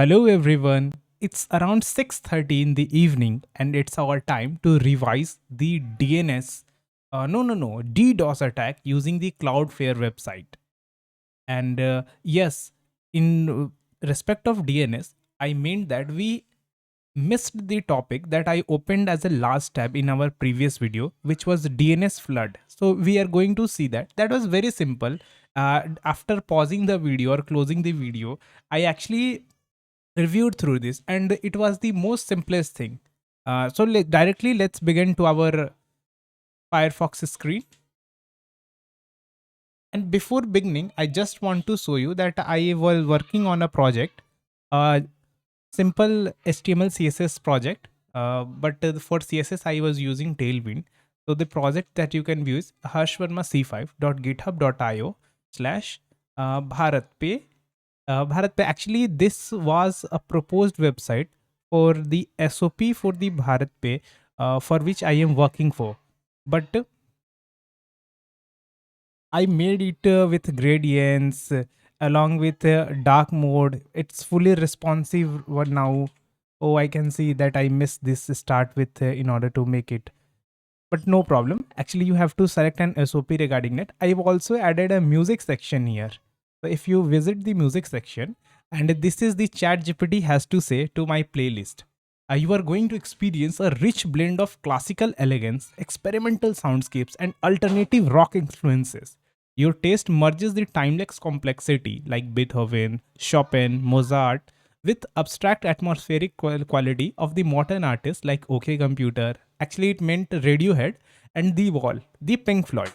Hello everyone. It's around 6:30 in the evening and it's our time to revise the DNS DDoS attack using the Cloudflare website. And yes, in respect of DNS, I meant that we missed the topic that I opened as a last tab in our previous video, which was DNS flood. So we are going to see that. That was very simple. After pausing the video or closing the video, I actually reviewed through this and it was the most simplest thing. Directly let's begin to our Firefox screen. And before beginning, I just want to show you that I was working on a project, a simple HTML CSS project. But for CSS, I was using Tailwind. So the project that you can view is harshvarmac5.github.io slash bharatpay. Bharatpay. Actually, this was a proposed website for the SOP for the BharatPay, for which I am working for. But I made it with gradients along with dark mode. It's fully responsive now. Oh, I can see that I missed this start with in order to make it. But no problem. Actually, you have to select an SOP regarding it. I've also added a music section here. So if you visit the music section, and this is the chat GPT has to say to my playlist. You are going to experience a rich blend of classical elegance, experimental soundscapes, and alternative rock influences. Your taste merges the timeless complexity like Beethoven, Chopin, Mozart with abstract atmospheric quality of the modern artists like OK Computer. Actually, it meant Radiohead and The Wall, the Pink Floyd.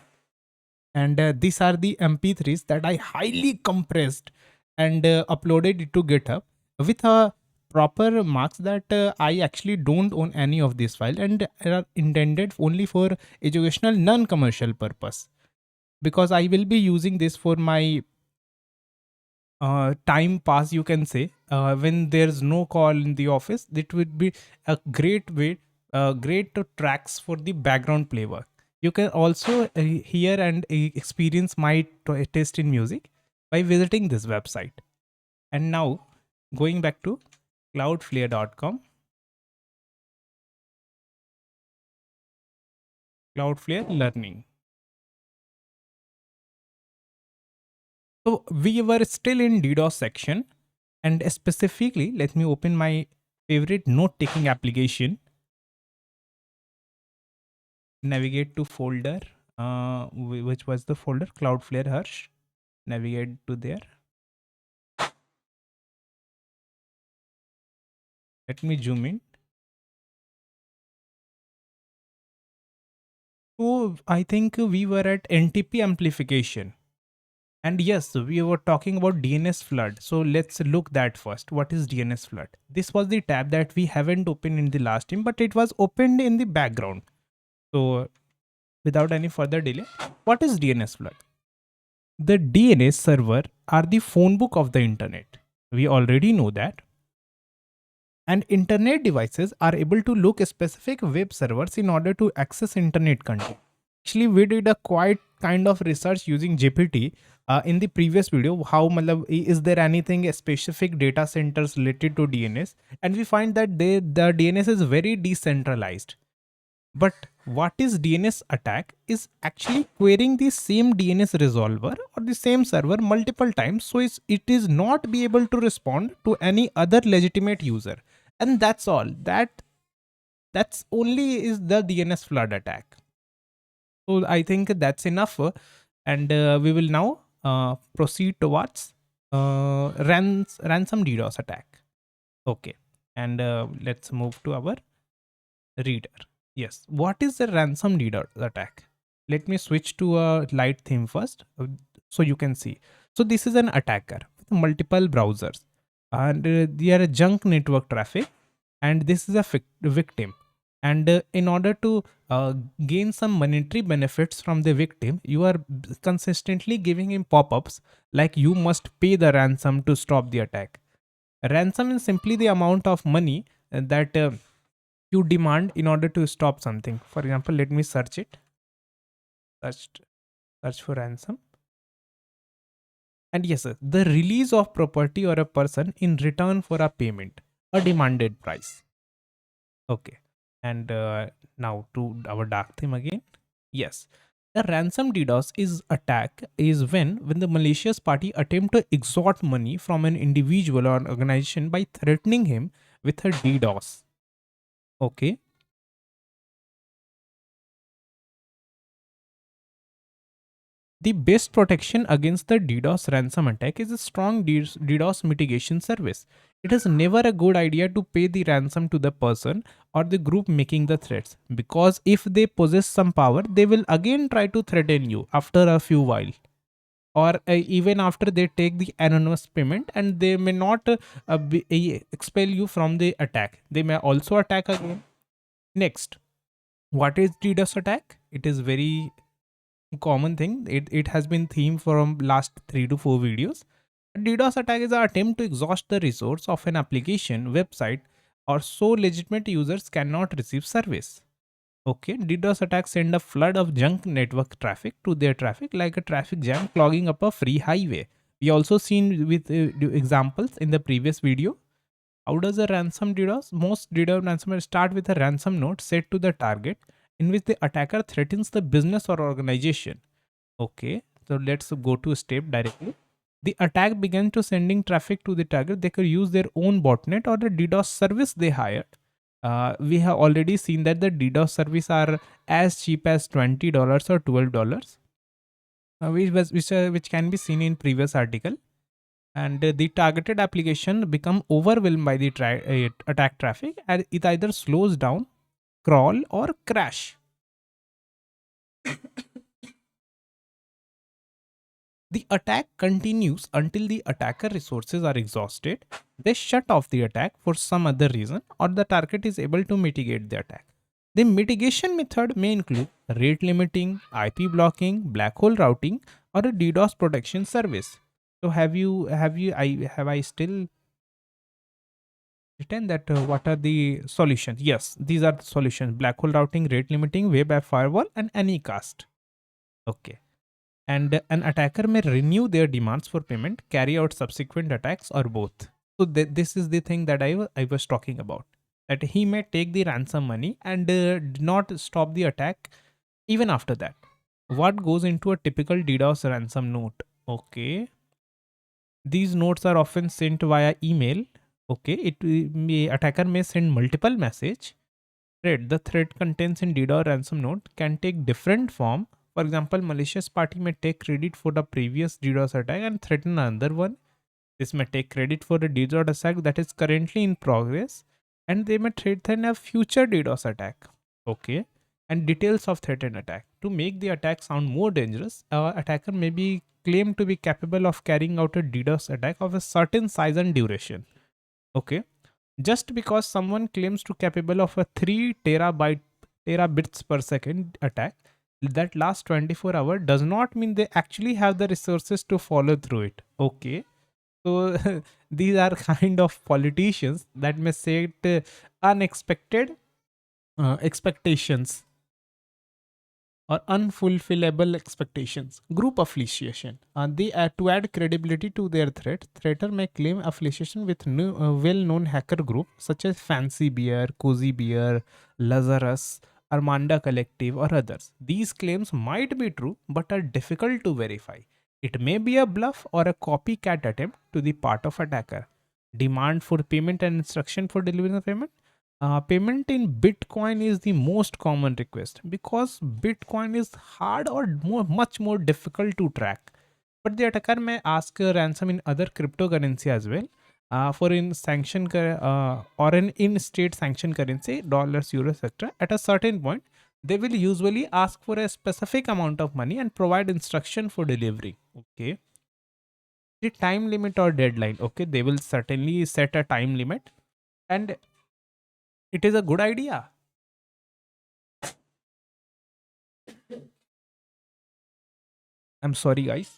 And these are the MP3s that I highly compressed and uploaded it to GitHub with a proper marks that I actually don't own any of this file and are intended only for educational non-commercial purpose, because I will be using this for my time pass, you can say. When there's no call in the office, it would be a great way, great tracks for the background playwork. You can also hear and experience my taste in music by visiting this website. And now going back to cloudflare.com. Cloudflare learning. So we were still in DDoS section, and specifically let me open my favorite note taking application. Navigate to folder, which was the folder Cloudflare Harsh. Navigate to there. Let me zoom in. So I think we were at NTP amplification. And yes, we were talking about DNS flood. So let's look that first. What is DNS flood? This was the tab that we haven't opened in the last time, but it was opened in the background. So without any further delay, what is DNS flood? The DNS server are the phone book of the internet. We already know that. And internet devices are able to look at specific web servers in order to access internet content. Actually, we did a quite kind of research using GPT in the previous video. How is there anything specific data centers related to DNS? And we find that the DNS is very decentralized. But what is DNS attack is actually querying the same DNS resolver or the same server multiple times, so it is not be able to respond to any other legitimate user. And that's all. That's only is the DNS flood attack. So I think that's enough. And we will now proceed towards ransom DDoS attack. Okay. And let's move to our reader. Yes. What is the ransom DDoS attack? Let me switch to a light theme first so you can see. So this is an attacker with multiple browsers, and they are a junk network traffic, and this is a victim. And in order to gain some monetary benefits from the victim, you are consistently giving him pop-ups like you must pay the ransom to stop the attack. Ransom is simply the amount of money that you demand in order to stop something. For example, let me search it. Search for ransom. And yes, sir, the release of property or a person in return for a payment, a demanded price. Okay. And now to our dark theme again. Yes. A ransom DDoS is attack is when the malicious party attempt to extort money from an individual or an organization by threatening him with a DDoS. Okay. The best protection against the DDoS ransom attack is a strong DDoS mitigation service. It is never a good idea to pay the ransom to the person or the group making the threats, because if they possess some power, they will again try to threaten you after a few while, or even after they take the anonymous payment, and they may not expel you from the attack. They may also attack again. Next, what is DDoS attack? It is very common thing. It has been theme from last 3 to 4 videos. A DDoS attack is an attempt to exhaust the resource of an application, website, or so legitimate users cannot receive service. Okay, DDoS attacks send a flood of junk network traffic to their traffic, like a traffic jam clogging up a free highway. We also seen with examples in the previous video. How does a ransom DDoS? Most DDoS ransomware start with a ransom note set to the target, in which the attacker threatens the business or organization. Okay, so let's go to step directly. The attack began to sending traffic to the target. They could use their own botnet or the DDoS service they hired. We have already seen that the DDoS service are as cheap as $20 or $12, which can be seen in previous article. And the targeted application become overwhelmed by the attack traffic, and it either slows down, crawl, or crash. The attack continues until the attacker resources are exhausted. They shut off the attack for some other reason, or the target is able to mitigate the attack. The mitigation method may include rate limiting, IP blocking, black hole routing, or a DDoS protection service. So have I still written that what are the solutions? Yes, these are the solutions: black hole routing, rate limiting, web app firewall, and anycast. Okay. And an attacker may renew their demands for payment, carry out subsequent attacks, or both. So this is the thing that I was talking about. That he may take the ransom money and not stop the attack even after that. What goes into a typical DDoS ransom note? Okay, these notes are often sent via email. Okay, attacker may send multiple message. Thread. The thread contents in DDoS ransom note can take different form. For example, malicious party may take credit for the previous DDoS attack and threaten another one. This may take credit for the DDoS attack that is currently in progress, and they may threaten a future DDoS attack. Okay, and details of threatened attack. To make the attack sound more dangerous, attacker may be claimed to be capable of carrying out a DDoS attack of a certain size and duration. Okay, just because someone claims to capable of a 3 terabits per second attack that lasts 24 hours does not mean they actually have the resources to follow through it. Okay, so these are kind of politicians that may set unexpected expectations or unfulfillable expectations. Group affiliation. To add credibility to their threat, threater may claim affiliation with well-known hacker group such as Fancy Bear, Cozy Bear, Lazarus, Armanda Collective, or others. These claims might be true but are difficult to verify. It may be a bluff or a copycat attempt to the part of attacker. Demand for payment and instruction for delivering the payment. Payment in Bitcoin is the most common request because Bitcoin is hard or much more difficult to track. But the attacker may ask a ransom in other cryptocurrency as well. For in or an in-state sanction currency, dollars, euros, etc. At a certain point, they will usually ask for a specific amount of money and provide instruction for delivery. Okay. The time limit or deadline. Okay, they will certainly set a time limit, and it is a good idea. I'm sorry, guys.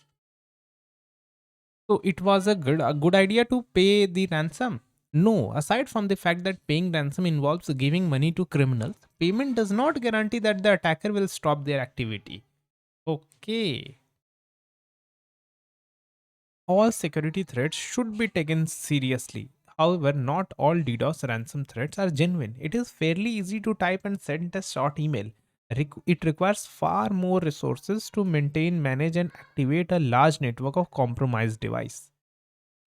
So it was a good idea to pay the ransom. No, aside from the fact that paying ransom involves giving money to criminals, payment does not guarantee that the attacker will stop their activity. Okay. All security threats should be taken seriously. However, not all DDoS ransom threats are genuine. It is fairly easy to type and send a short email. It requires far more resources to maintain, manage, and activate a large network of compromised devices.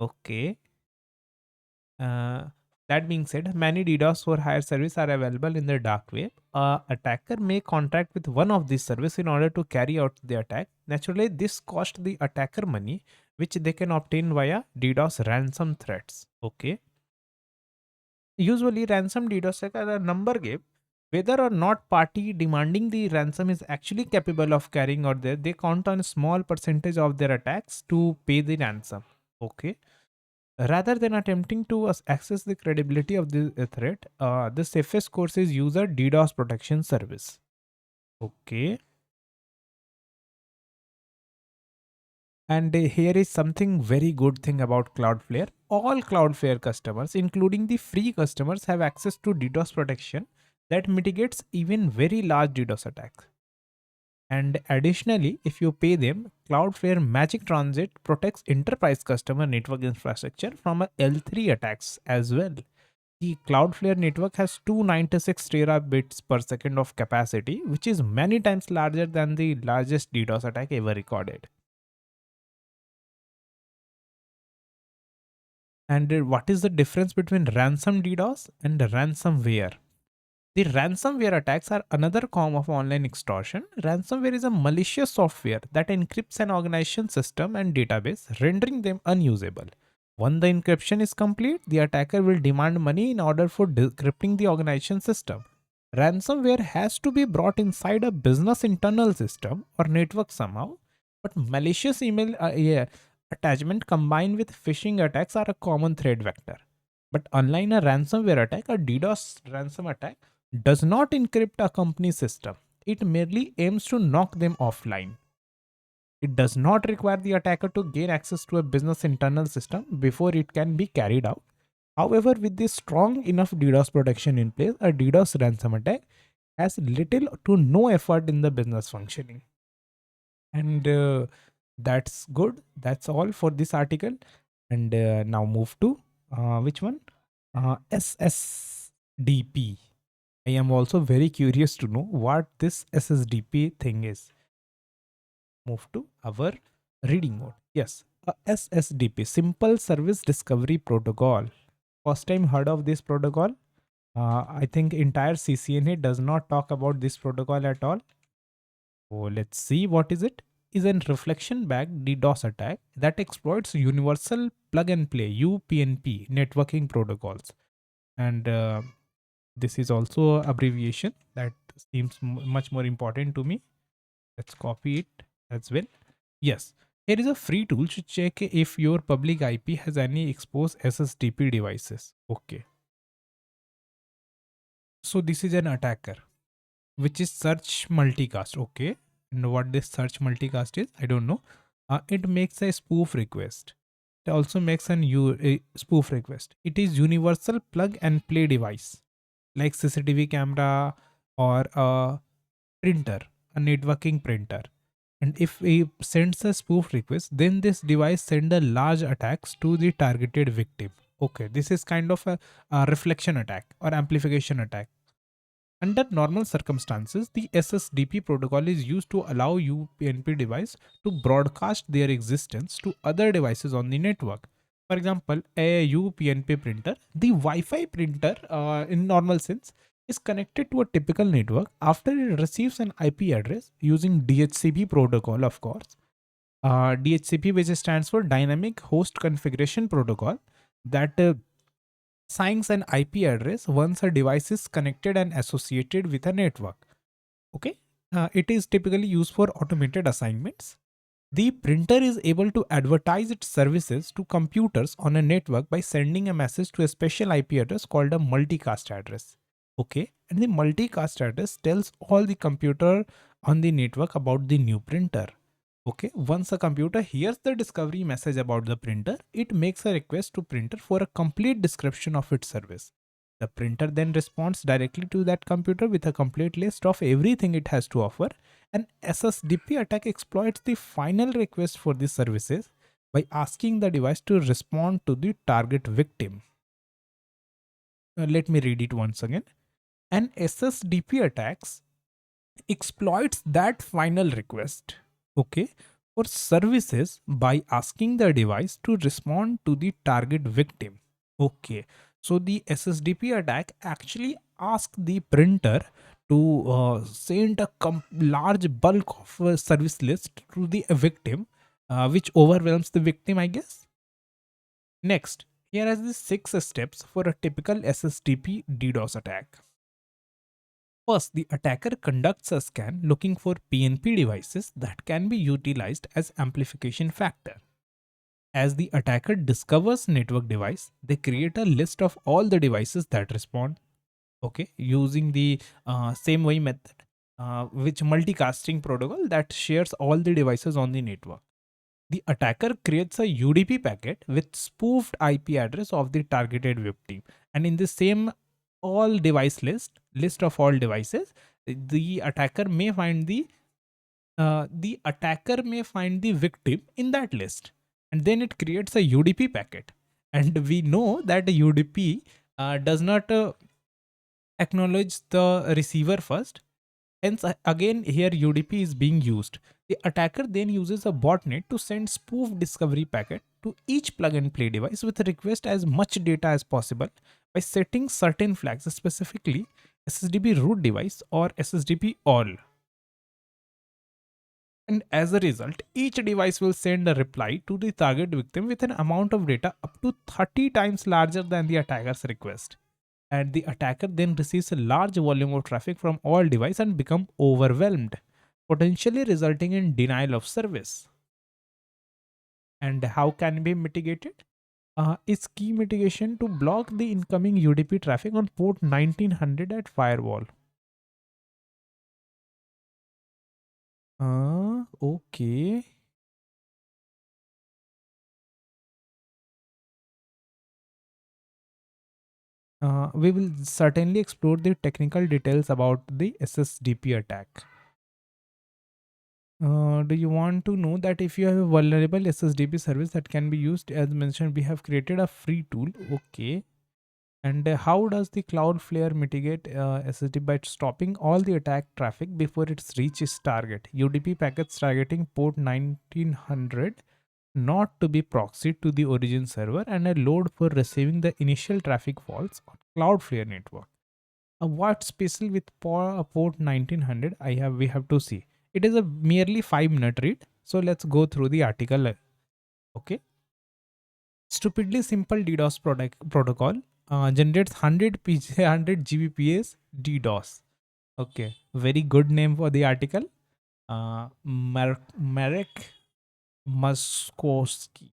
Okay. Uh, that being said, many DDoS for hire service are available in the dark web. A attacker may contract with one of these services in order to carry out the attack. Naturally, this costs the attacker money, which they can obtain via DDoS ransom threats. Okay. Usually, ransom DDoS attack are a number game. Whether or not party demanding the ransom is actually capable of carrying out they count on a small percentage of their attacks to pay the ransom. Okay. Rather than attempting to access the credibility of the threat, the safest course is use a DDoS protection service. Okay. And here is something very good thing about Cloudflare. All Cloudflare customers, including the free customers, have access to DDoS protection that mitigates even very large DDoS attacks. And additionally, if you pay them, Cloudflare Magic Transit protects enterprise customer network infrastructure from a L3 attacks as well. The Cloudflare network has 296 terabits per second of capacity, which is many times larger than the largest DDoS attack ever recorded. And what is the difference between ransom DDoS and ransomware? The ransomware attacks are another form of online extortion. Ransomware is a malicious software that encrypts an organization system and database, rendering them unusable. Once the encryption is complete, the attacker will demand money in order for decrypting the organization system. Ransomware has to be brought inside a business internal system or network somehow, but malicious email attachment combined with phishing attacks are a common threat vector. But unlike a ransomware attack, a DDoS ransom attack does not encrypt a company system. It merely aims to knock them offline. It does not require the attacker to gain access to a business internal system before it can be carried out. However, with this strong enough DDoS protection in place, a DDoS ransom attack has little to no effort in the business functioning. And that's good. That's all for this article. And now move to which one? SSDP. I am also very curious to know what this SSDP thing is. Move to our reading mode. Yes, a SSDP, Simple Service Discovery Protocol. First time heard of this protocol. I think entire CCNA does not talk about this protocol at all. So let's see what is it. Is a reflection back DDoS attack that exploits universal plug and play UPnP networking protocols. And this is also abbreviation that seems much more important to me. Let's copy it as well. Yes, here is a free tool to check if your public IP has any exposed SSDP devices. Okay. So this is an attacker, which is search multicast. Okay. And what this search multicast is, I don't know. It makes a spoof request. It also makes a spoof request. It is universal plug and play device like CCTV camera or a printer, a networking printer. And if he sends a spoof request, then this device send a large attacks to the targeted victim. Okay, this is kind of a reflection attack or amplification attack. Under normal circumstances, the SSDP protocol is used to allow UPnP device to broadcast their existence to other devices on the network. For example, a UPnP printer, the Wi-Fi printer in normal sense, is connected to a typical network after it receives an IP address using DHCP protocol, of course. DHCP, which stands for Dynamic Host Configuration Protocol, that assigns an IP address once a device is connected and associated with a network. Okay, it is typically used for automated assignments. The printer is able to advertise its services to computers on a network by sending a message to a special IP address called a multicast address. Okay, and the multicast address tells all the computer on the network about the new printer. Okay, once a computer hears the discovery message about the printer, it makes a request to printer for a complete description of its service. The printer then responds directly to that computer with a complete list of everything it has to offer. An SSDP attack exploits the final request for these services by asking the device to respond to the target victim. Let me read it once again. An SSDP attacks exploits that final request, okay, for services by asking the device to respond to the target victim. Okay, so the SSDP attack actually asks the printer to send a large bulk of service list to the victim, which overwhelms the victim, I guess. Next, here are the 6 steps for a typical SSDP DDoS attack. First, the attacker conducts a scan looking for PNP devices that can be utilized as amplification factor. As the attacker discovers network device, they create a list of all the devices that respond, okay, using the same way method, which multicasting protocol that shares all the devices on the network. The attacker creates a UDP packet with spoofed IP address of the targeted victim, and in the same all device list of all devices, the attacker may find the victim in that list, and then it creates a UDP packet. And we know that the UDP does not acknowledge the receiver first. Hence, again, here UDP is being used. The attacker then uses a botnet to send spoof discovery packet to each plug and play device with a request as much data as possible by setting certain flags, specifically SSDP root device or SSDP all. And as a result, each device will send a reply to the target victim with an amount of data up to 30 times larger than the attacker's request. And the attacker then receives a large volume of traffic from all devices and become overwhelmed, potentially resulting in denial of service. And how can it be mitigated? Is key mitigation to block the incoming UDP traffic on port 1900 at firewall. Okay. We will certainly explore the technical details about the SSDP attack. Do you want to know that if you have a vulnerable SSDP service that can be used, as mentioned, we have created a free tool. Okay. And how does the Cloudflare mitigate SSD by stopping all the attack traffic before it reaches target? UDP packets targeting port 1900 not to be proxied to the origin server, and a load for receiving the initial traffic faults on Cloudflare network. What's special with port 1900? We have to see. It is a merely 5-minute read. So let's go through the article. Okay. Stupidly simple DDoS protocol generates 100 Gbps DDoS. Okay, very good name for the article. Marek Muskowski.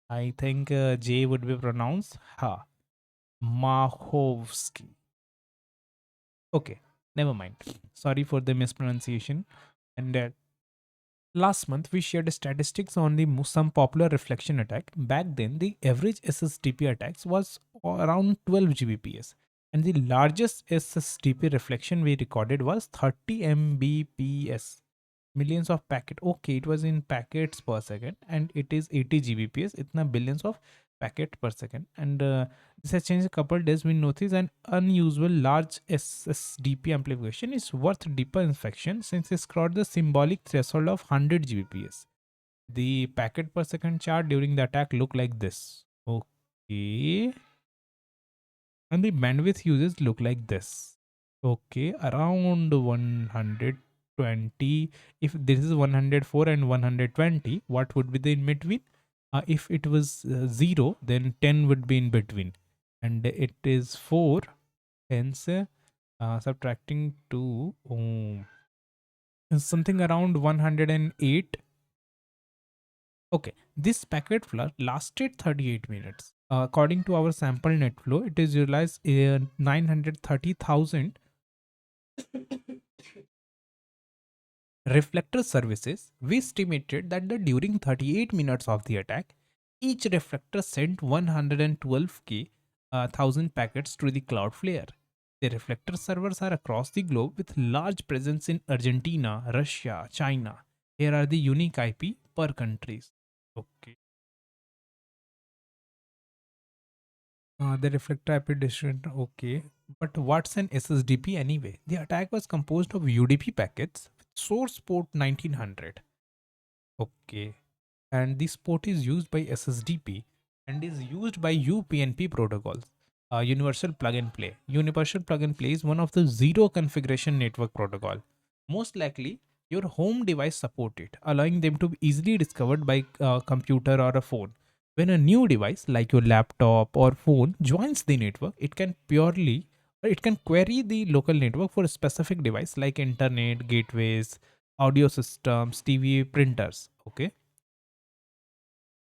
I think J would be pronounced Ha. Mahovsky. Okay, never mind. Sorry for the mispronunciation. And last month, we shared statistics on the some popular reflection attack. Back then, the average SSDP attacks was around 12 Gbps, and the largest SSDP reflection we recorded was 30 Mbps, millions of packet. Okay, it was in packets per second, and it is 80 Gbps. Itna billions of packet per second, and this has changed a couple days. We notice an unusual large SSDP amplification is worth deeper inspection since it's crossed the symbolic threshold of 100 Gbps. The packet per second chart during the attack look like this. Okay, and the bandwidth uses look like this. Okay, around 120. If this is 104 and 120, what would be the in between? If it was 0, then 10 would be in between, and it is 4. Hence, subtracting 2, something around 108. Okay, this packet flow lasted 38 minutes. According to our sample net flow, it is utilized 930,000 reflector services. We estimated that during 38 minutes of the attack, each reflector sent 112k thousand packets to the Cloudflare. The reflector servers are across the globe with large presence in Argentina, Russia, China. Here are the unique IP per countries. Okay. The reflector IP distribution. Okay. But what's an SSDP anyway? The attack was composed of UDP packets with source port 1900. Okay. And this port is used by SSDP and is used by UPnP protocols. Universal plug and play. Universal plug and play is one of the zero configuration network protocol. Most likely, your home device support it, allowing them to be easily discovered by a computer or a phone. When a new device like your laptop or phone joins the network, it can query the local network for a specific device like internet, gateways, audio systems, TV, printers. Okay.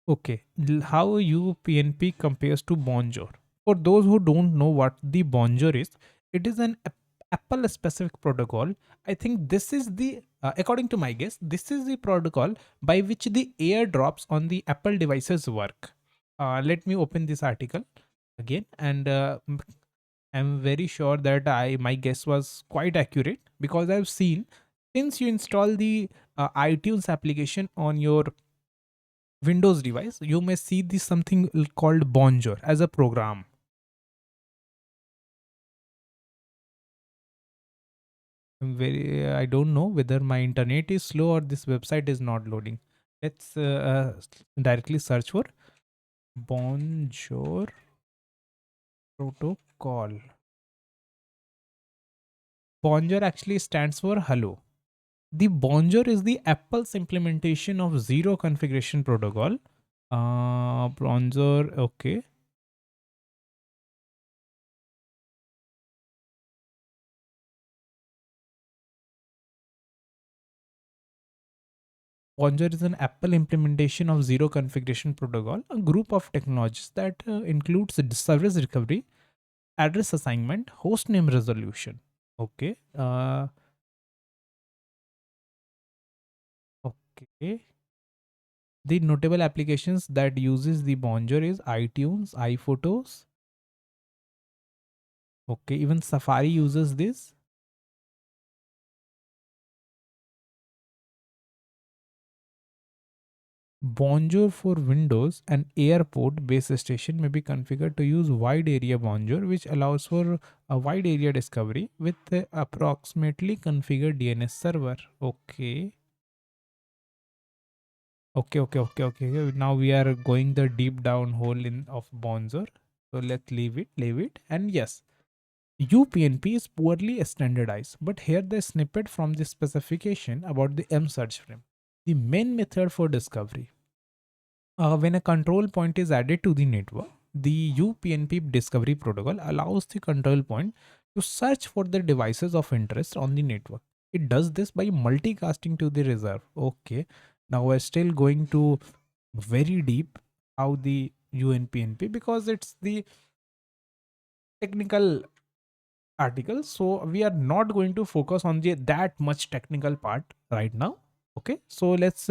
Okay, how UPnP compares to Bonjour? For those who don't know what the Bonjour is, it is an Apple specific protocol. I think this is the, according to my guess, this is the protocol by which the airdrops on the Apple devices work. Let me open this article again, and I'm very sure that my guess was quite accurate because I've seen since you install the iTunes application on your Windows device, you may see this something called Bonjour as a program. I don't know whether my internet is slow or this website is not loading. Let's directly search for Bonjour protocol. Bonjour actually stands for hello. The Bonjour is the Apple's implementation of zero configuration protocol. Bonjour, okay. Bonjour is an Apple implementation of Zero Configuration Protocol, a group of technologies that includes service recovery, address assignment, host name resolution. Okay. Okay. The notable applications that uses the Bonjour is iTunes, iPhotos. Okay. Even Safari uses this. Bonjour for Windows, an airport base station may be configured to use wide area Bonjour, which allows for a wide area discovery with the approximately configured DNS server. Okay. Okay. Now we are going the deep down hole in of Bonjour. So let's leave it. And yes, UPnP is poorly standardized, but here the snippet from the specification about the M search frame. The main method for discovery. When a control point is added to the network, the UPnP discovery protocol allows the control point to search for the devices of interest on the network. It does this by multicasting to the reserve. Okay, now we're still going to very deep how the UNPnP because it's the technical article. So we are not going to focus on the that much technical part right now. Okay, so let's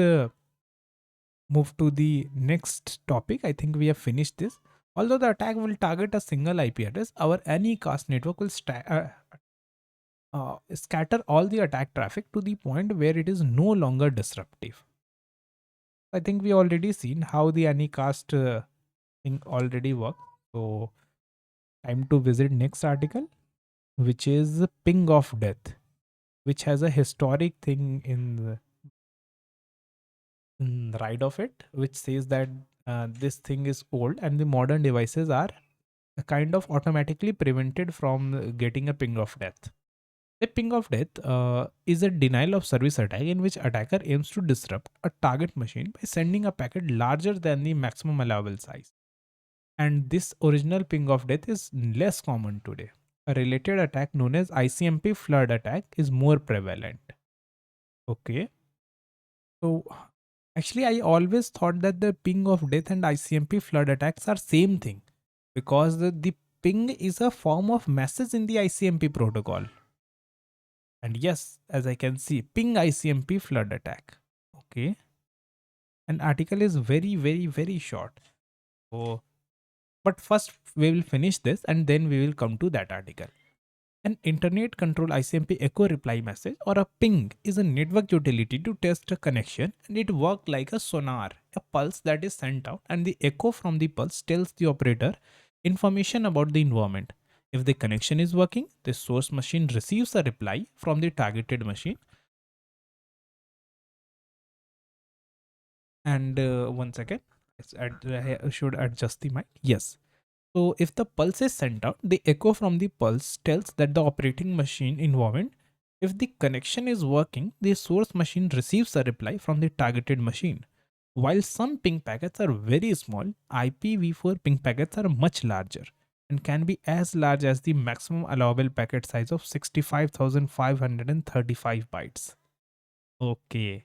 move to the next topic. I think we have finished this. Although the attack will target a single IP address, our Anycast network will scatter all the attack traffic to the point where it is no longer disruptive. I think we already seen how the Anycast thing already works. So time to visit next article, which is Ping of Death, which has a historic thing in the right of it, which says that this thing is old and the modern devices are kind of automatically prevented from getting a ping of death. A ping of death is a denial of service attack in which attacker aims to disrupt a target machine by sending a packet larger than the maximum allowable size. And this original ping of death is less common today. A related attack known as ICMP flood attack is more prevalent. Okay. So actually I always thought that the ping of death and ICMP flood attacks are same thing because the ping is a form of message in the ICMP protocol. And yes, as I can see, ping ICMP flood attack. Okay. An article is very short. So, but first we will finish this and then we will come to that article. An internet control ICMP echo reply message or a ping is a network utility to test a connection, and it works like a sonar, a pulse that is sent out, and the echo from the pulse tells the operator information about the environment. If the connection is working, the source machine receives a reply from the targeted machine. And one second, I should adjust the mic. Yes. So if the pulse is sent out, the echo from the pulse tells that the operating machine environment. If the connection is working, the source machine receives a reply from the targeted machine. While some ping packets are very small, IPv4 ping packets are much larger and can be as large as the maximum allowable packet size of 65,535 bytes. Okay.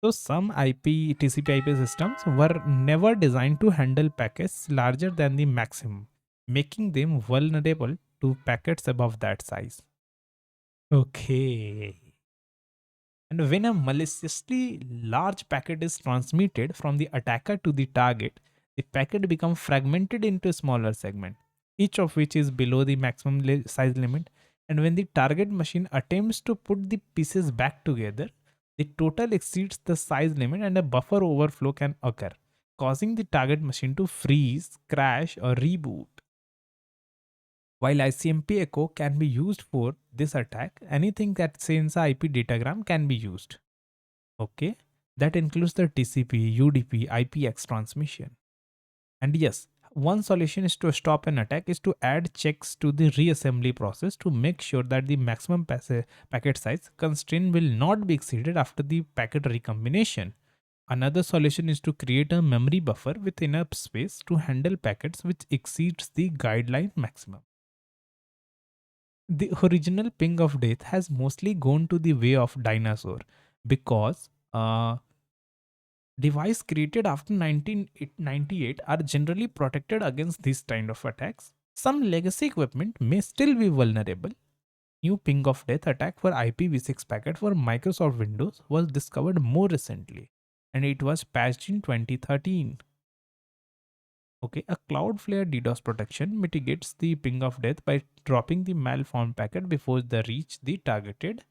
So some IP TCP/IP systems were never designed to handle packets larger than the maximum, making them vulnerable to packets above that size. Okay. And when a maliciously large packet is transmitted from the attacker to the target, the packet becomes fragmented into smaller segments, each of which is below the maximum size limit. And when the target machine attempts to put the pieces back together, the total exceeds the size limit and a buffer overflow can occur, causing the target machine to freeze, crash, or reboot. While ICMP echo can be used for this attack, anything that sends a IP datagram can be used. Okay, that includes the TCP, UDP, IPX transmission. And yes, one solution is to stop an attack is to add checks to the reassembly process to make sure that the maximum packet size constraint will not be exceeded after the packet recombination. Another solution is to create a memory buffer with enough space to handle packets which exceeds the guideline maximum. The original ping of death has mostly gone to the way of dinosaur because devices created after 1998 are generally protected against this kind of attacks. Some legacy equipment may still be vulnerable. New ping of death attack for IPv6 packet for Microsoft Windows was discovered more recently, and it was patched in 2013. Okay, a Cloudflare DDoS protection mitigates the ping of death by dropping the malformed packet before they reach the targeted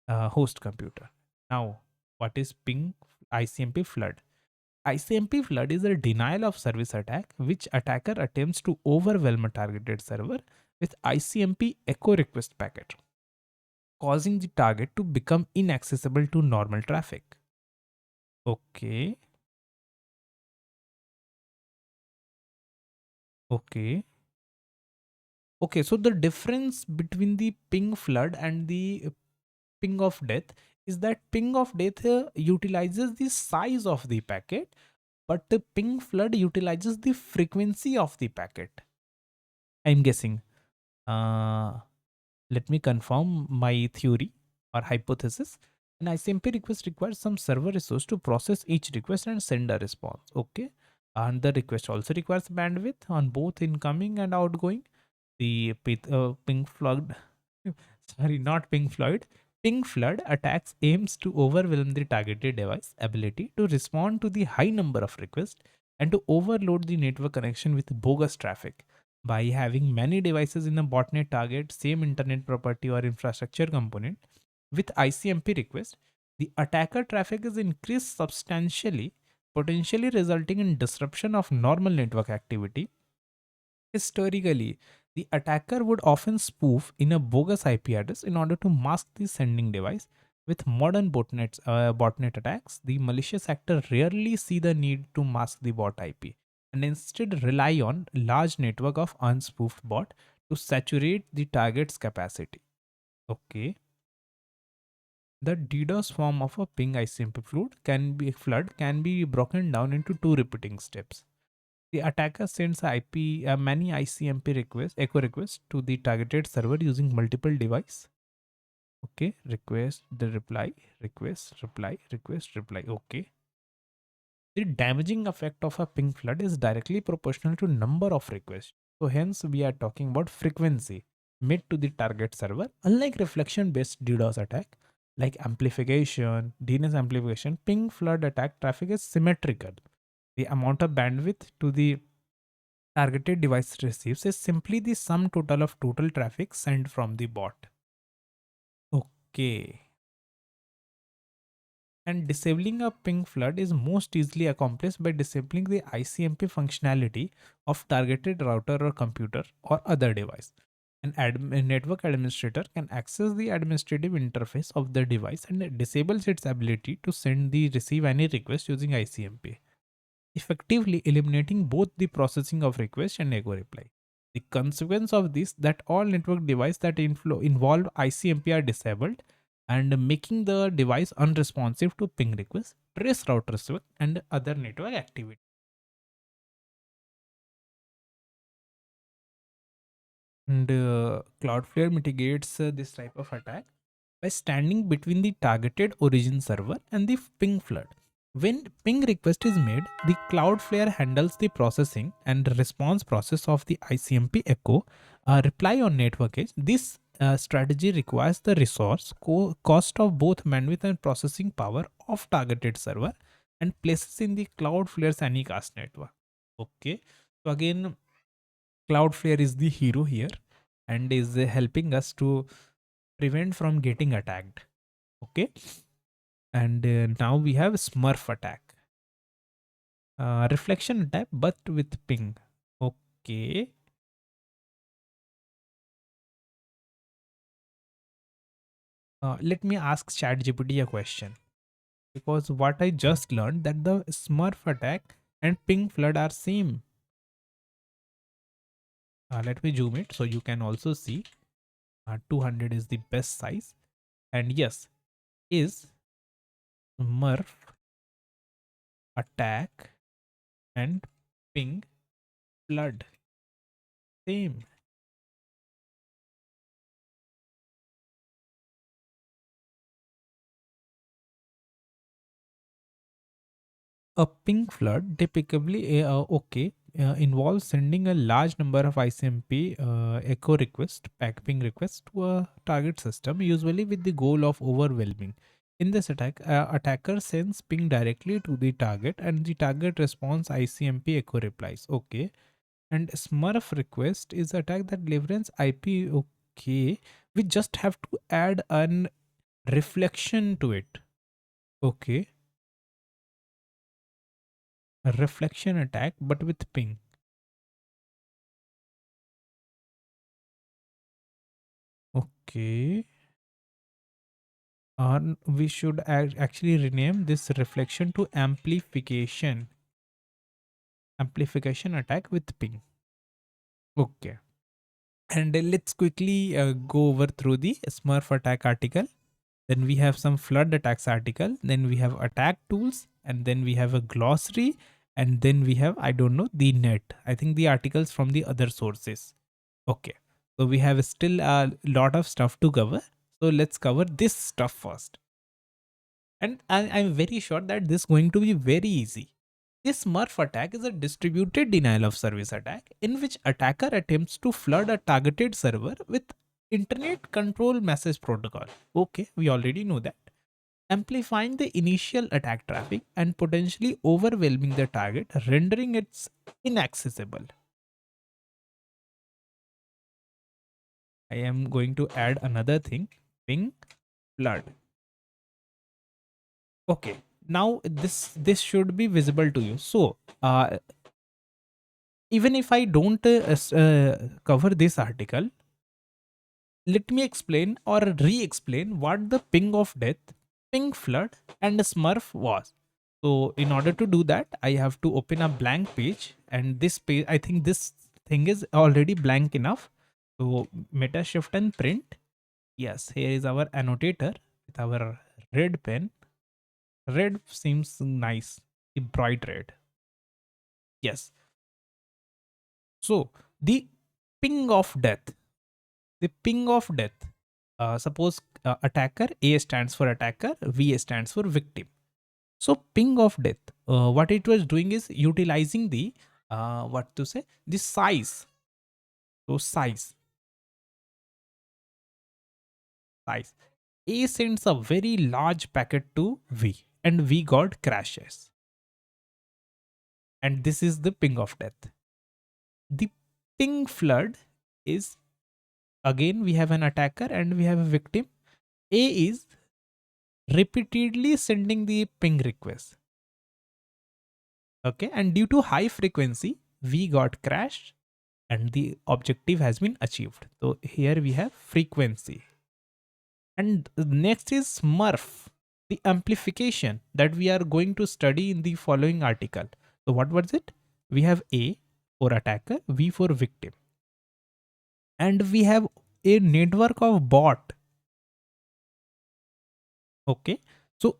host computer. Now, what is ping ICMP flood? ICMP flood is a denial of service attack which attacker attempts to overwhelm a targeted server with ICMP echo request packet, causing the target to become inaccessible to normal traffic. Okay, okay. Okay, so the difference between the ping flood and the ping of death is that ping of death utilizes the size of the packet, but the ping flood utilizes the frequency of the packet. I'm guessing. Uh, Let me confirm my theory or hypothesis. An ICMP request requires some server resource to process each request and send a response. Okay. And the request also requires bandwidth on both incoming and outgoing. The ping flood, sorry, not ping flood. Ping flood attacks aims to overwhelm the targeted device ability to respond to the high number of requests and to overload the network connection with bogus traffic. By having many devices in a botnet target same internet property or infrastructure component with ICMP request, the attacker traffic is increased substantially, potentially resulting in disruption of normal network activity. Historically, the attacker would often spoof in a bogus IP address in order to mask the sending device. With modern botnet attacks, the malicious actor rarely see the need to mask the bot IP and instead rely on large network of unspoofed bot to saturate the target's capacity. Okay. The DDoS form of a ping ICMP flood can be broken down into two repeating steps. The attacker sends many ICMP echo requests to the targeted server using multiple device. Okay, request, the reply, request, reply, request, reply. Okay. The damaging effect of a ping flood is directly proportional to number of requests. So hence we are talking about frequency made to the target server. Unlike reflection-based DDoS attack, like amplification, DNS amplification, ping flood attack traffic is symmetrical. The amount of bandwidth to the targeted device receives is simply the sum total of total traffic sent from the bot. Okay. And disabling a ping flood is most easily accomplished by disabling the ICMP functionality of targeted router or computer or other device. A network administrator can access the administrative interface of the device and it disables its ability to send the receive any request using ICMP, effectively eliminating both the processing of request and echo reply. The consequence of this that all network devices that involve ICMP are disabled and making the device unresponsive to ping requests, trace route requests, and other network activity. And Cloudflare mitigates this type of attack by standing between the targeted origin server and the ping flood. When ping request is made, the Cloudflare handles the processing and response process of the ICMP echo reply on network edge. This strategy requires the resource cost of both bandwidth and processing power of targeted server and places in the Cloudflare's Anycast network. Okay, so again, Cloudflare is the hero here and is helping us to prevent from getting attacked. Okay, and now we have Smurf attack, reflection attack, but with ping. Okay, let me ask ChatGPT a question because what I just learned that the Smurf attack and ping flood are same. Let me zoom it so you can also see. 200 is the best size, and yes, is Smurf attack and ping flood same. A ping flood typically involves sending a large number of ICMP echo request, pack ping requests to a target system, usually with the goal of overwhelming. In this attack, attacker sends ping directly to the target, and the target responds ICMP echo replies. Okay, and Smurf request is attack that delivers IP. Okay, we just have to add an reflection to it. Okay, a reflection attack, but with ping. Okay. We should actually rename this reflection to amplification. Amplification attack with ping. Okay. And let's quickly go over through the Smurf attack article. Then we have some flood attacks article. Then we have attack tools. And then we have a glossary. And then we have, I don't know, the net. I think the articles from the other sources. Okay. So we have still a lot of stuff to cover. So let's cover this stuff first. And I'm very sure that this is going to be very easy. This Smurf attack is a distributed denial of service attack in which attacker attempts to flood a targeted server with internet control message protocol. Okay, we already know that. Amplifying the initial attack traffic and potentially overwhelming the target, rendering it inaccessible. I am going to add another thing, ping flood. Okay, now this should be visible to you. So even if I don't cover this article, let me explain or re-explain what the ping of death, ping flood, and Smurf was. So in order to do that, I have to open a blank page, and this page, I think this thing is already blank enough. So meta shift and print. Yes, here is our annotator with our red pen. Red seems nice, the bright red. Yes. So the ping of death, the ping of death. Suppose attacker, A stands for attacker, V stands for victim. So ping of death, what it was doing is utilizing the what to say, the size. So size. A sends a very large packet to V, and V got crashes. And this is the ping of death. The ping flood is, again we have an attacker and we have a victim. A is repeatedly sending the ping request. Okay, and due to high frequency, we got crashed and the objective has been achieved. So here we have frequency. And next is Smurf, the amplification that we are going to study in the following article. So what was it? We have A for attacker, V for victim. And we have a network of bot. Okay. So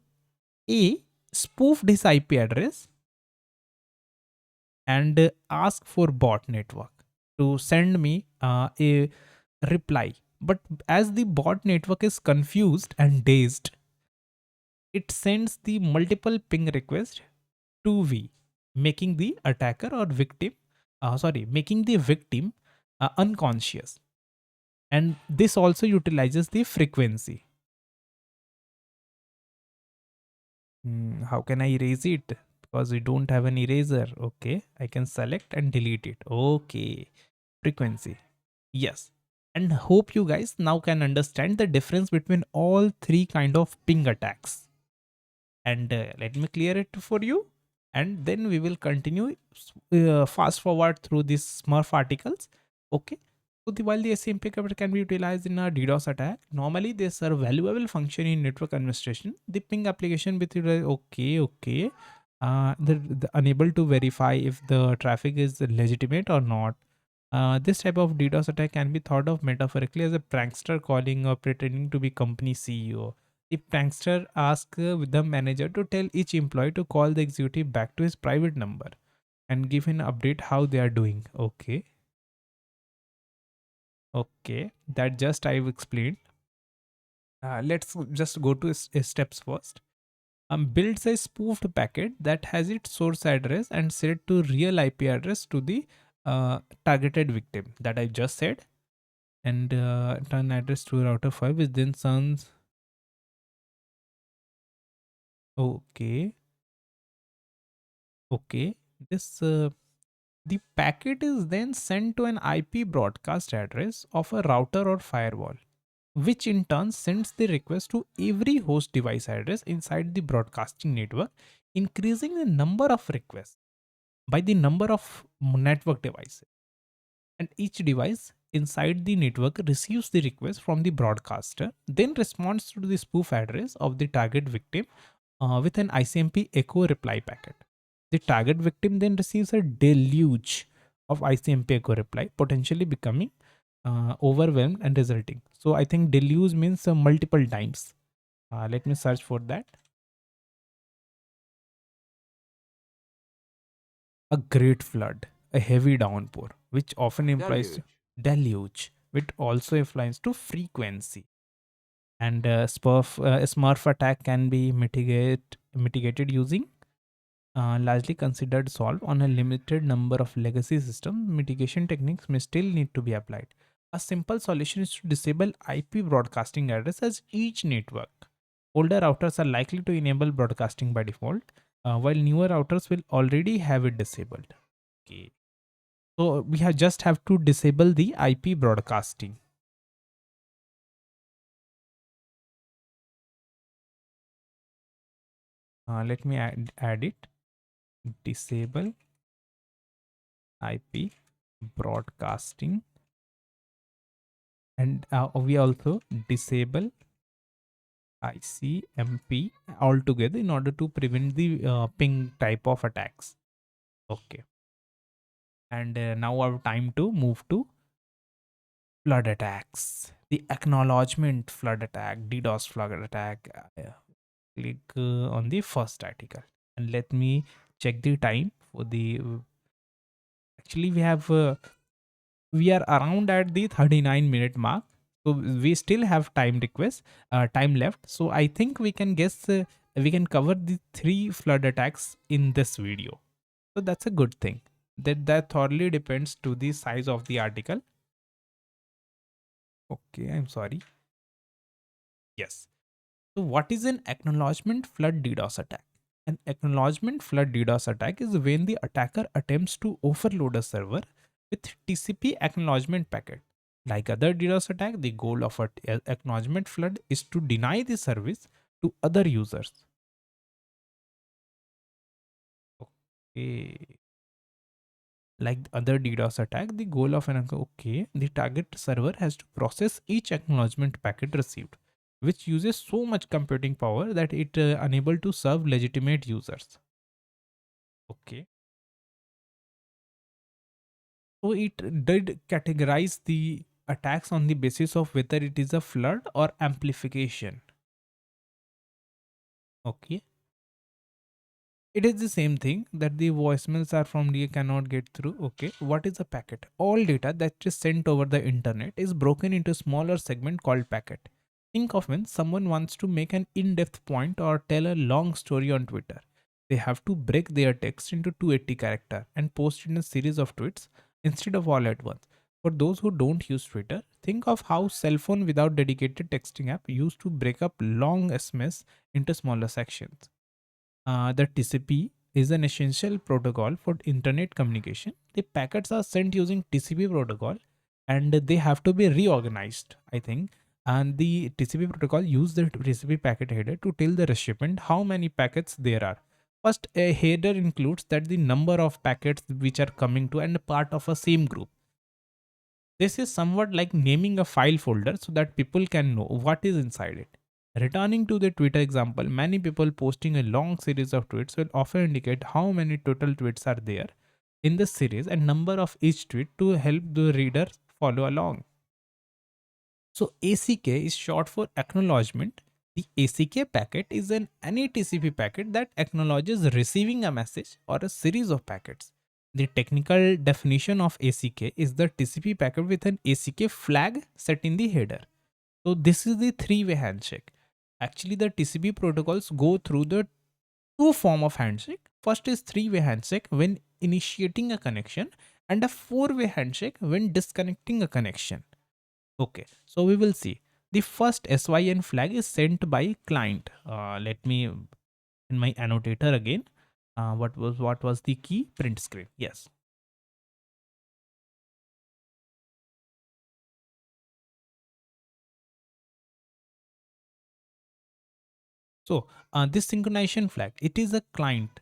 A spoofed his IP address and asked for bot network to send me a reply. But as the bot network is confused and dazed, it sends the multiple ping requests to V, making the attacker or victim, making the victim unconscious. And this also utilizes the frequency. How can I erase it? Because we don't have an eraser. Okay, I can select and delete it. Okay, frequency. Yes. And hope you guys now can understand the difference between all three kind of ping attacks. And let me clear it for you. And then we will continue fast forward through these Smurf articles. Okay. So while the SCMP can be utilized in a DDoS attack, normally they serve valuable function in network administration. The ping application with okay. The unable to verify if the traffic is legitimate or not. This type of DDoS attack can be thought of metaphorically as a prankster calling or pretending to be company CEO. The prankster asks the manager to tell each employee to call the executive back to his private number and give an update how they are doing. Okay. Okay. That just I've explained. Let's just go to steps first. Builds a spoofed packet that has its source address and set to real IP address to the targeted victim that I just said, and turn address to router 5 which then sends. Okay. Okay. This the packet is then sent to an IP broadcast address of a router or firewall, which in turn sends the request to every host device address inside the broadcasting network, increasing the number of requests by the number of network devices. And each device inside the network receives the request from the broadcaster, then responds to the spoof address of the target victim with an ICMP echo reply packet. The target victim then receives a deluge of ICMP echo reply, potentially becoming overwhelmed and resulting. So I think deluge means multiple times. Let me search for that. A great flood, a heavy downpour, which often implies deluge, which also implies to frequency. And Smurf attack can be mitigated using largely considered solved on a limited number of legacy systems. Mitigation techniques may still need to be applied. A simple solution is to disable IP broadcasting address as each network. Older routers are likely to enable broadcasting by default, while newer routers will already have it disabled. Okay. So we have to disable the IP broadcasting. Let me add it. Disable IP broadcasting, and we also disable ICMP altogether in order to prevent the ping type of attacks. Okay. And now our time to move to flood attacks. The acknowledgement flood attack, DDoS flood attack. Click on the first article and let me check the time for the. Actually, we are around at the 39-minute mark, so we still have time left. So I think we can we can cover the 3 flood attacks in this video. So that's a good thing. That thoroughly depends to the size of the article. Okay, I'm sorry. Yes. So what is an acknowledgement flood DDoS attack? An acknowledgement flood DDoS attack is when the attacker attempts to overload a server with TCP acknowledgement packet. Like other DDoS attack, the goal of a acknowledgement flood is to deny the service to other users. Okay. Like the other DDoS attack, the goal of an okay, the target server has to process each acknowledgement packet received, which uses so much computing power that it unable to serve legitimate users. Okay. So it did categorize the attacks on the basis of whether it is a flood or amplification. Okay. It is the same thing that the voicemails are from the cannot get through. Okay. What is a packet? All data that is sent over the internet is broken into smaller segment called packet. Think of when someone wants to make an in-depth point or tell a long story on Twitter. They have to break their text into 280 character and post in a series of tweets instead of all at once. For those who don't use Twitter, think of how cell phone without dedicated texting app used to break up long SMS into smaller sections. The TCP is an essential protocol for internet communication. The packets are sent using TCP protocol and they have to be reorganized, I think. And the TCP protocol use the TCP packet header to tell the recipient how many packets there are. First, a header includes that the number of packets which are coming to and part of a same group. This is somewhat like naming a file folder so that people can know what is inside it. Returning to the Twitter example, many people posting a long series of tweets will often indicate how many total tweets are there in the series and number of each tweet to help the reader follow along. So ACK is short for acknowledgement. The ACK packet is an any TCP packet that acknowledges receiving a message or a series of packets. The technical definition of ACK is the TCP packet with an ACK flag set in the header. So this is the three-way handshake. Actually, the TCP protocols go through the two form of handshake. First is three-way handshake when initiating a connection and a four-way handshake when disconnecting a connection. Okay, so we will see. The first SYN flag is sent by client. Let me in my annotator again. What was the key? Print screen. Yes. So this synchronization flag, it is a client.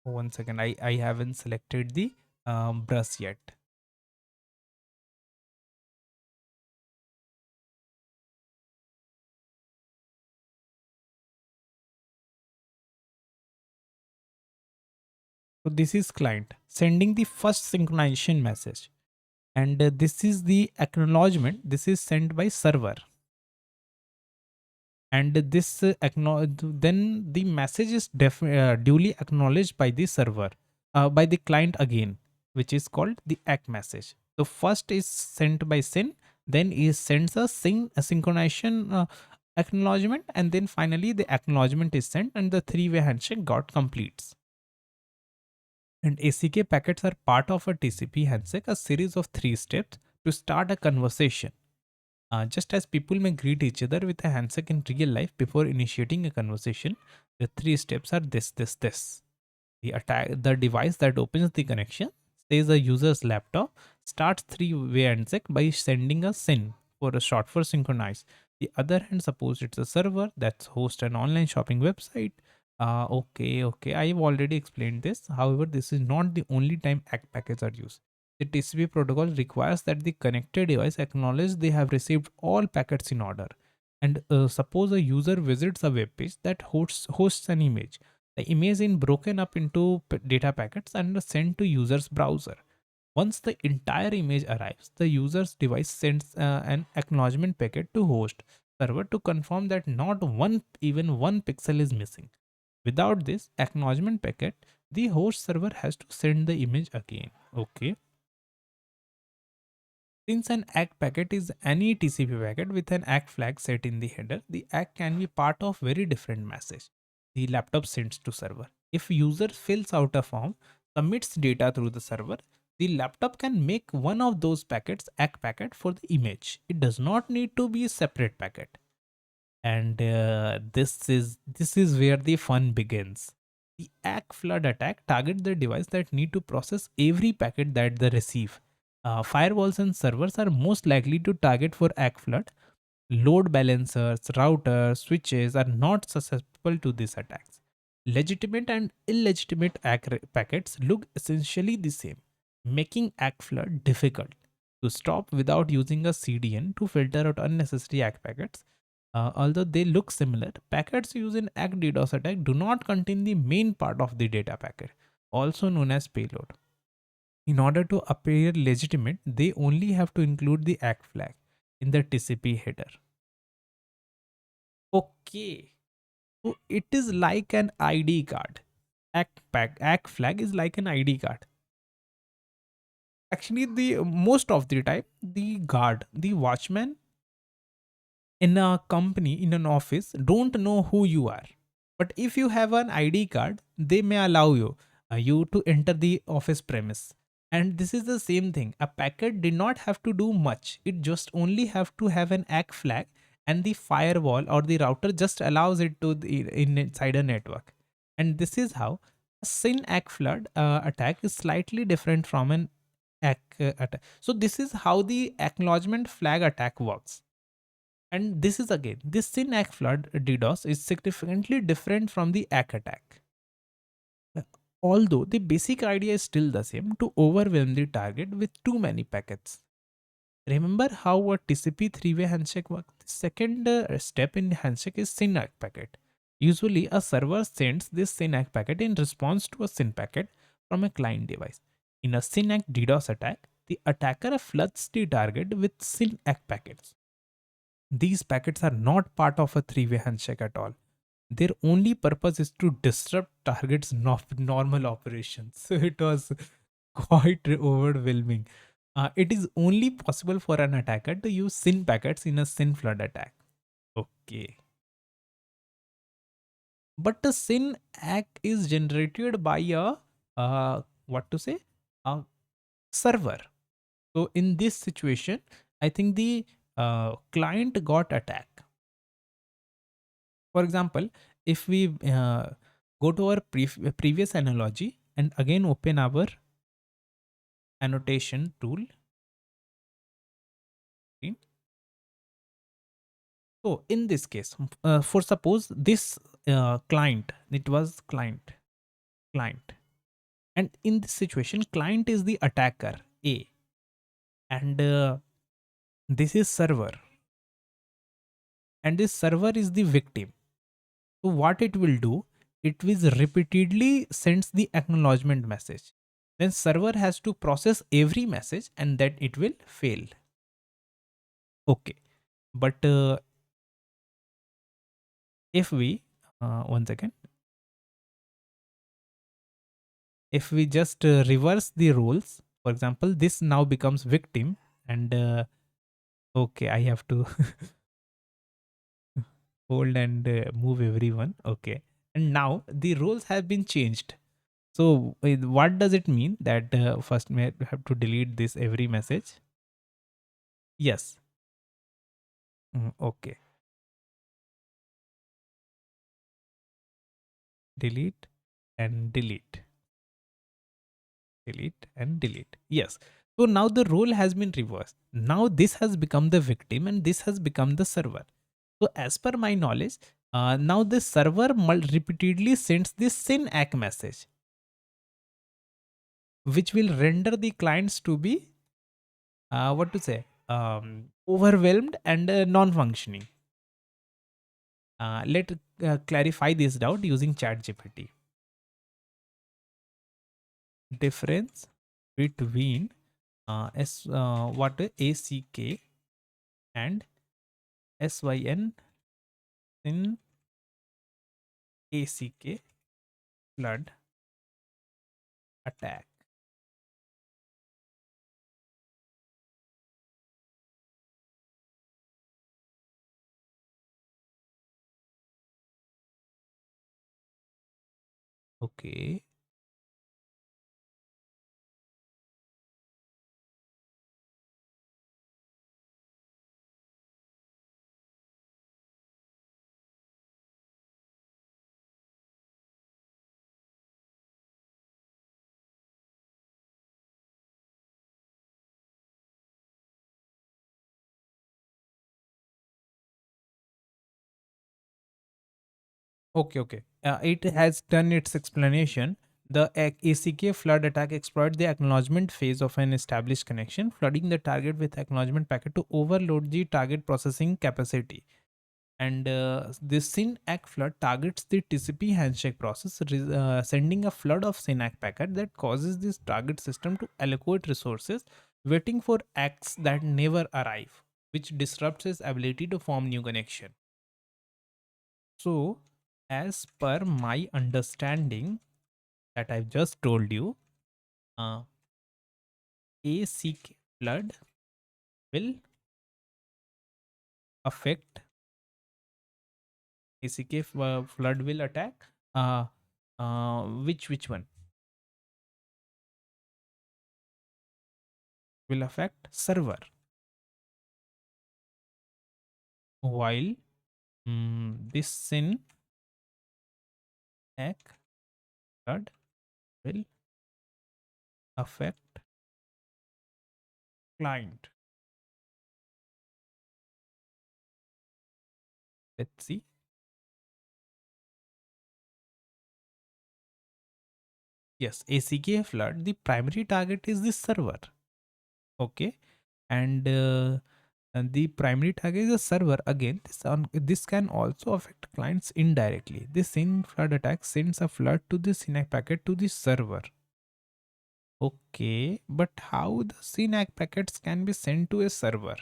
One second, I haven't selected the brush yet. So this is client sending the first synchronization message, and this is the acknowledgement. This is sent by server, and this then the message is duly acknowledged by the server, by the client again, which is called the ACK message. So first is sent by SYN, then is sends a synchronization acknowledgement, and then finally the acknowledgement is sent, and the three-way handshake got completes. And ACK packets are part of a TCP handshake, a series of three steps to start a conversation. Just as people may greet each other with a handshake in real life before initiating a conversation, the three steps are this. The device that opens the connection, says a user's laptop, starts three-way handshake by sending a SYN for a short for synchronize. The other hand, suppose it's a server that's host an online shopping website. Okay. I've already explained this. However, this is not the only time ACK packets are used. The TCP protocol requires that the connected device acknowledge they have received all packets in order. And suppose a user visits a web page that hosts an image. The image is broken up into data packets and sent to user's browser. Once the entire image arrives, the user's device sends an acknowledgement packet to host server to confirm that not even one pixel is missing. Without this acknowledgement packet, the host server has to send the image again. Okay. Since an ACK packet is any TCP packet with an ACK flag set in the header, the ACK can be part of very different message the laptop sends to server. If user fills out a form, submits data through the server, the laptop can make one of those packets ACK packet for the image. It does not need to be a separate packet. And this is where the fun begins. The ACK flood attack targets the device that need to process every packet that they receive. Firewalls and servers are most likely to target for ACK flood. Load balancers, routers, switches are not susceptible to these attacks. Legitimate and illegitimate ACK packets look essentially the same, making ACK flood difficult to stop without using a CDN to filter out unnecessary ACK packets. Although they look similar, packets used in ACK DDoS attack do not contain the main part of the data packet, also known as payload. In order to appear legitimate, they only have to include the ACK flag in the TCP header. Okay, so it is like an ID card. ACK flag is like an ID card. Actually, the most of the time, the guard, the watchman in a company, in an office, don't know who you are. But if you have an ID card, they may allow you to enter the office premise. And this is the same thing. A packet did not have to do much. It just only have to have an ACK flag, and the firewall or the router just allows it to inside a network. And this is how a SYN ACK flood attack is slightly different from an ACK attack. So this is how the acknowledgement flag attack works. And this is again, this SYN ACK flood DDoS is significantly different from the ACK attack. Although the basic idea is still the same, to overwhelm the target with too many packets. Remember how a TCP three-way handshake works? The second step in handshake is SYN ACK packet. Usually a server sends this SYN ACK packet in response to a SYN packet from a client device. In a SYN ACK DDoS attack, the attacker floods the target with SYN ACK packets. These packets are not part of a three-way handshake at all. Their only purpose is to disrupt target's normal operations. So it was quite overwhelming. It is only possible for an attacker to use SYN packets in a SYN flood attack. Okay. But the SYN ACK is generated by a, what to say, a server. So in this situation, I think the client got attacked. For example, if we go to our previous analogy and again open our annotation tool. So in this case, for suppose this client, it was client. And in this situation, client is the attacker A. And this is server. And this server is the victim. So what it will do, it will repeatedly sends the acknowledgement message. Then server has to process every message and that it will fail. Okay. But if we, one second, if we just reverse the roles, for example, this now becomes victim and okay, I have to hold and move everyone. Okay. And now the roles have been changed. So what does it mean that first we have to delete this every message? Yes. Okay. Delete and delete. Delete and delete. Yes. So now the role has been reversed. Now this has become the victim and this has become the server. So as per my knowledge, now the server repeatedly sends this SYN ACK message, which will render the clients to be, what to say, overwhelmed and non-functioning. Let clarify this doubt using ChatGPT. Difference between what ACK and SYN in ACK flood attack. Okay. Okay, okay. It has done its explanation. The ACK flood attack exploits the acknowledgement phase of an established connection, flooding the target with acknowledgement packet to overload the target processing capacity. And this SYN-ACK flood targets the TCP handshake process, sending a flood of SYN-ACK packet that causes this target system to allocate resources, waiting for acts that never arrive, which disrupts its ability to form new connection. So, as per my understanding that I've just told you, uh, ACK flood will affect ACK flood will attack. Uh, which one will affect server? While this SYN-ACK flood will affect client. Let's see. Yes, ACK flood. The primary target is the server. Okay, and the primary target is a server. Again, this can also affect clients indirectly. The SYN flood attack sends a flood to the SYN-ACK packet to the server. Okay, but how the SYN-ACK packets can be sent to a server?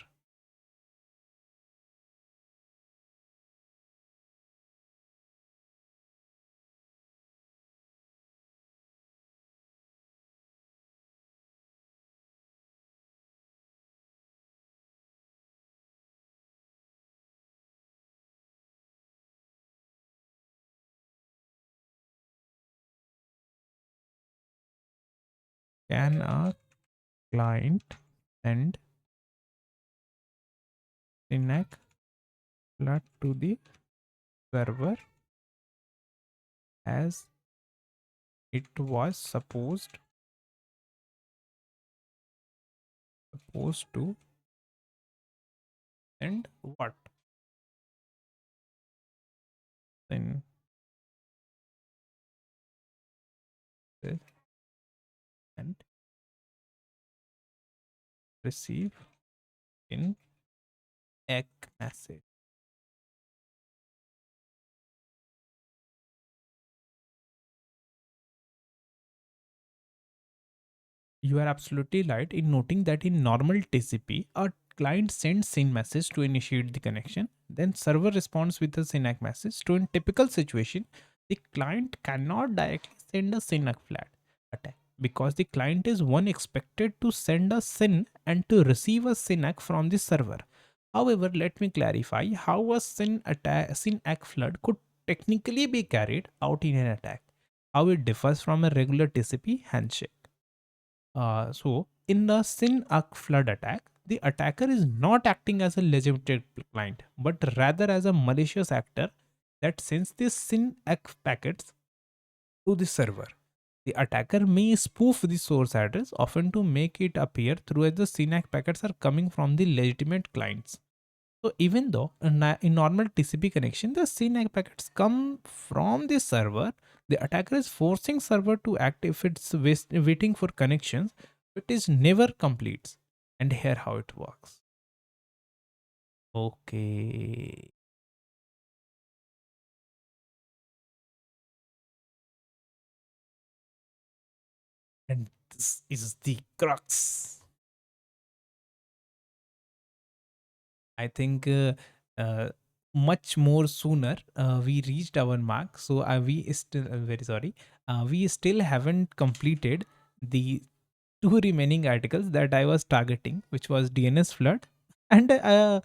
Can a client send SYN-ACK flood to the server as it was supposed to send what? Send this and receive in egg message. You are absolutely right in noting that in normal TCP, a client sends SYN message to initiate the connection. Then server responds with a SYN-ACK message. So in typical situation, the client cannot directly send a SYN-ACK flag attack because the client is one expected to send a SYN and to receive a SYN-ACK from the server. However, let me clarify how a SYN-ACK flood could technically be carried out in an attack. How it differs from a regular TCP handshake. So, in the SYN-ACK flood attack, the attacker is not acting as a legitimate client, but rather as a malicious actor that sends the SYN-ACK packets to the server. The attacker may spoof the source address, often to make it appear through as the SYN-ACK packets are coming from the legitimate clients. So even though in normal TCP connection, the CNAC packets come from the server, the attacker is forcing server to act if it's waiting for connections, it is never completes. And here how it works. Okay. And this is the crux. I think much more sooner we reached our mark. So we still very sorry. We still haven't completed the two remaining articles that I was targeting, which was DNS flood. And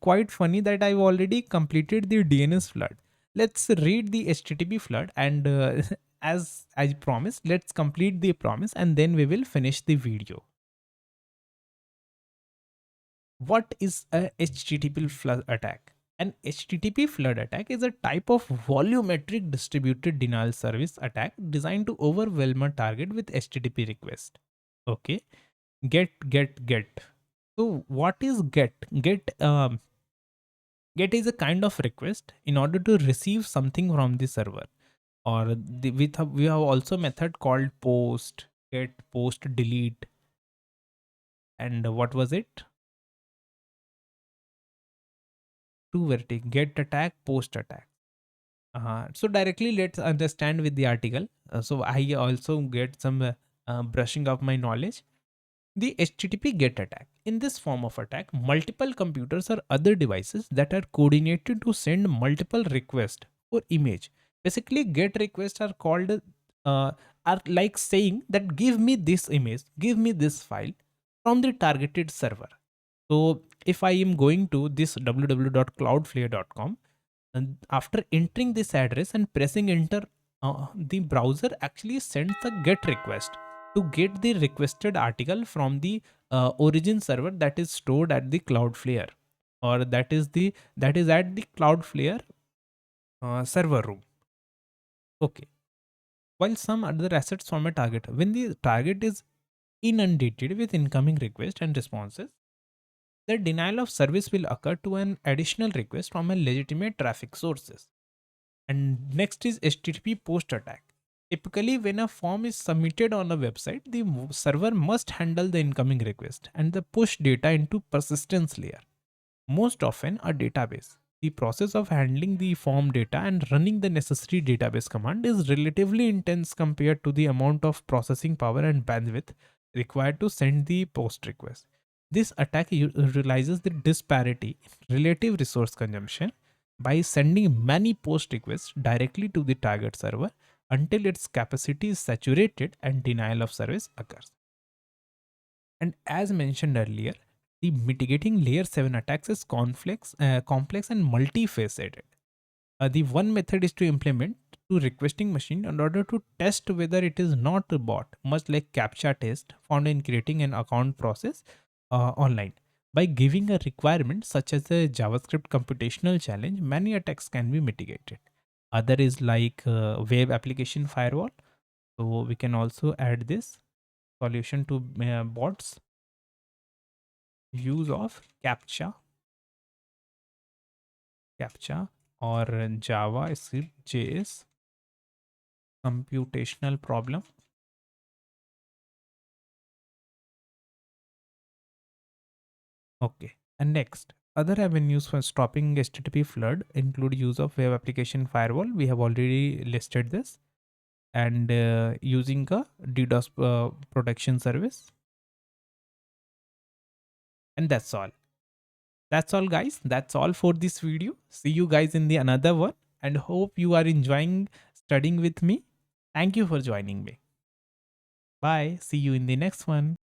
quite funny that I've already completed the DNS flood. Let's read the HTTP flood and as I promised, let's complete the promise and then we will finish the video. What is a HTTP flood attack? An HTTP flood attack is a type of volumetric distributed denial service attack designed to overwhelm a target with HTTP request. Okay, get. So what is get? Get is a kind of request in order to receive something from the server. Or we have also method called post, get, post, delete, and what was it? Two vertic, get attack, post attack. So directly let's understand with the article. So I also get some brushing of my knowledge. The HTTP GET attack. In this form of attack, multiple computers or other devices that are coordinated to send multiple requests or image. Basically, GET requests are called are like saying that give me this image, give me this file from the targeted server. So if I am going to this www.cloudflare.com, and after entering this address and pressing enter, the browser actually sends a GET request to get the requested article from the origin server that is stored at the Cloudflare, or that is at the Cloudflare server room. Okay. While some other assets from a target, when the target is inundated with incoming requests and responses, the denial of service will occur to an additional request from a legitimate traffic sources. And next is HTTP post attack. Typically, when a form is submitted on a website, the server must handle the incoming request and the push data into persistence layer, most often a database. The process of handling the form data and running the necessary database command is relatively intense compared to the amount of processing power and bandwidth required to send the post request. This attack realizes the disparity in relative resource consumption by sending many post requests directly to the target server until its capacity is saturated and denial of service occurs. And as mentioned earlier, the mitigating layer 7 attacks is complex and multifaceted. The one method is to implement to requesting machine in order to test whether it is not a bot, much like CAPTCHA test found in creating an account process online. By giving a requirement such as a JavaScript computational challenge, many attacks can be mitigated. Other is like web application firewall. So we can also add this solution to bots, use of CAPTCHA or JavaScript JS computational problem. Okay. And next, other avenues for stopping HTTP flood include use of web application firewall. We have already listed this, and using a DDoS protection service. And that's all. That's all, guys. That's all for this video. See you guys in the another one, and hope you are enjoying studying with me. Thank you for joining me. Bye. See you in the next one.